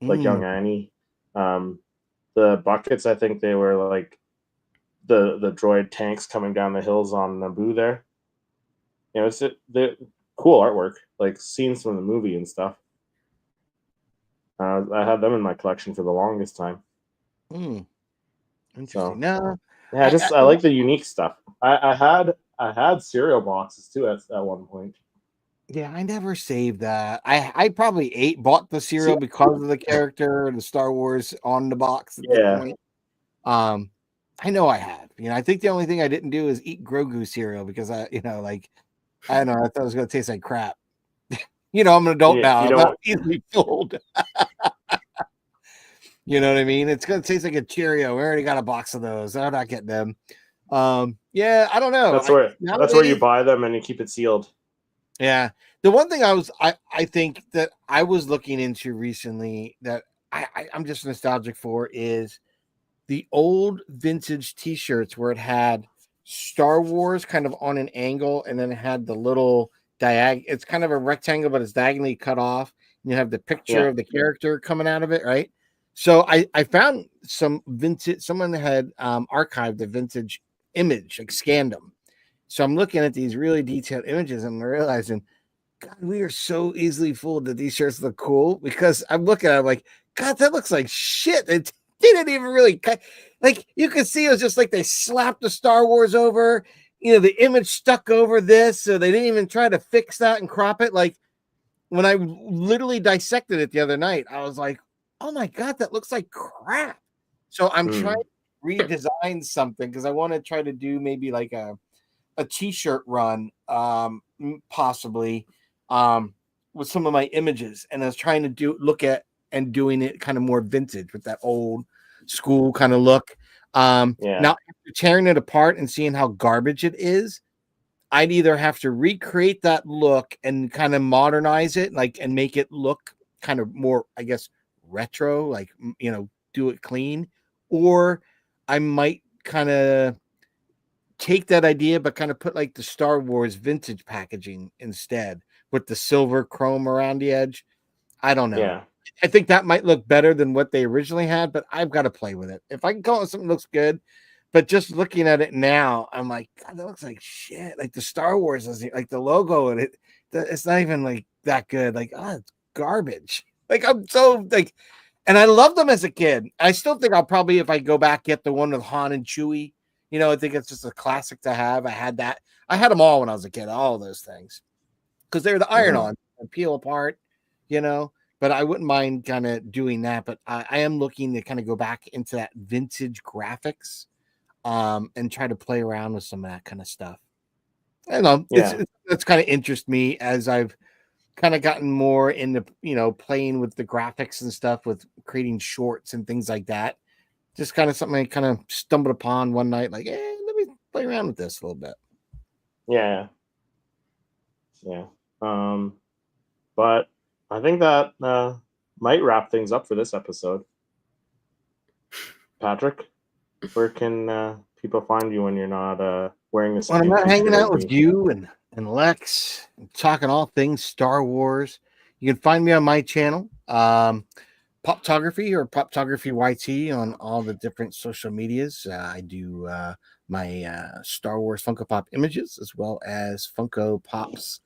like young Annie. The buckets, I think they were like the droid tanks coming down the hills on Naboo there. You know, it's the cool artwork, like scenes from the movie and stuff. I had them in my collection for the longest time. Interesting. So No, yeah, I like the unique stuff. I had cereal boxes too at one point. yeah, I never saved that. I probably bought the See, cereal because of the character, the Star Wars on the box at that yeah, point. I know I had. You know, I think the only thing I didn't do is eat Grogu cereal because I don't know, I thought it was gonna taste like crap. You know, I'm an adult now. you I'm not don't. easily fooled. You know what I mean? It's gonna taste like a Cheerio. We already got a box of those. I'm not getting them. Yeah, I don't know. That's where you Nowadays, buy them and you keep it sealed. yeah. The one thing I think that I was looking into recently that I'm just nostalgic for is the old vintage t-shirts where it had Star Wars kind of on an angle and then it had the little it's kind of a rectangle, but it's diagonally cut off. And you have the picture Yeah, of the character coming out of it, right? So I found some vintage, someone had archived a vintage image, like scanned them. So I'm looking at these really detailed images and I'm realizing, God, we are so easily fooled that these shirts look cool because I'm looking at it like, God, that looks like shit. They didn't even really cut. Like you could see it was just like they slapped the Star Wars over, you know, the image stuck over this. So they didn't even try to fix that and crop it. Like when I literally dissected it the other night, I was like, oh my God, that looks like crap. So I'm trying to redesign something because I want to try to do maybe like a t-shirt run, possibly, with some of my images. And I was trying to look at and doing it kind of more vintage with that old school kind of look. yeah, Now after tearing it apart and seeing how garbage it is, I'd either have to recreate that look and kind of modernize it, like, and make it look kind of more, I guess, retro, like, you know, do it clean, or I might kind of take that idea, but kind of put like the Star Wars vintage packaging instead with the silver chrome around the edge. I don't know. yeah. I think that might look better than what they originally had, but I've got to play with it. If I can call it something that looks good, but just looking at it now, I'm like, God, that looks like shit. Like the Star Wars is like the logo and it's not even like that good. Like, oh, it's garbage. Like I'm so like, and I loved them as a kid. I still think I'll probably, if I go back, get the one with Han and Chewie. You know, I think it's just a classic to have. I had that. I had them all when I was a kid, all of those things, because they're the iron-on, peel apart, you know. But I wouldn't mind kind of doing that. But I am looking to kind of go back into that vintage graphics, and try to play around with some of that kind of stuff. I don't know. It's kind of interest me as I've kind of gotten more into, you know, playing with the graphics and stuff with creating shorts and things like that. Just kind of something I kind of stumbled upon one night, like, let me play around with this a little bit. Yeah. But I think that might wrap things up for this episode. Patrick, where can people find you when you're not wearing this? When I'm not hanging out with you and Lex and talking all things Star Wars, you can find me on my channel, Poptography or Poptography YT on all the different social medias. I do my Star Wars Funko Pop images as well as Funko Pops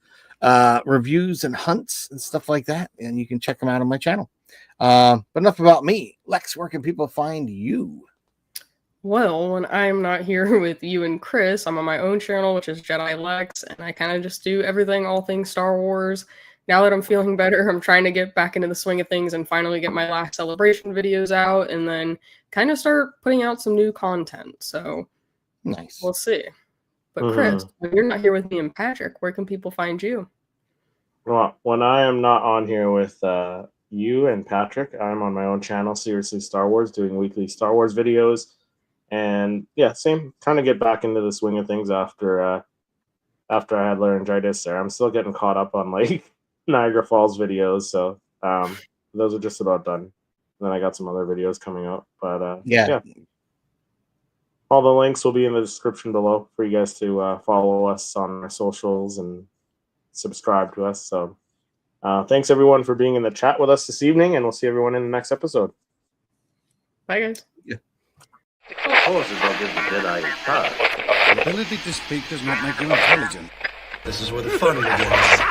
reviews and hunts and stuff like that. And you can check them out on my channel. But enough about me. Lex, where can people find you? Well, when I'm not here with you and Chris, I'm on my own channel, which is Jedi Lex, and I kind of just do everything, all things Star Wars. Now that I'm feeling better, I'm trying to get back into the swing of things and finally get my last celebration videos out and then kind of start putting out some new content. So nice. We'll see. But Chris, when you're not here with me and Patrick, where can people find you? Well, when I am not on here with you and Patrick, I'm on my own channel, Seriously Star Wars, doing weekly Star Wars videos. And yeah, same, kind of get back into the swing of things after I had laryngitis there. I'm still getting caught up on like Niagara Falls videos, so those are just about done. And then I got some other videos coming up, but yeah. All the links will be in the description below for you guys to follow us on our socials and subscribe to us. So thanks everyone for being in the chat with us this evening, and we'll see everyone in the next episode. Bye, guys. Supposes I'll give the Jedi his time. The ability to speak does not make you intelligent. This is where the fun begins.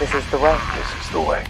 This is the way. This is the way.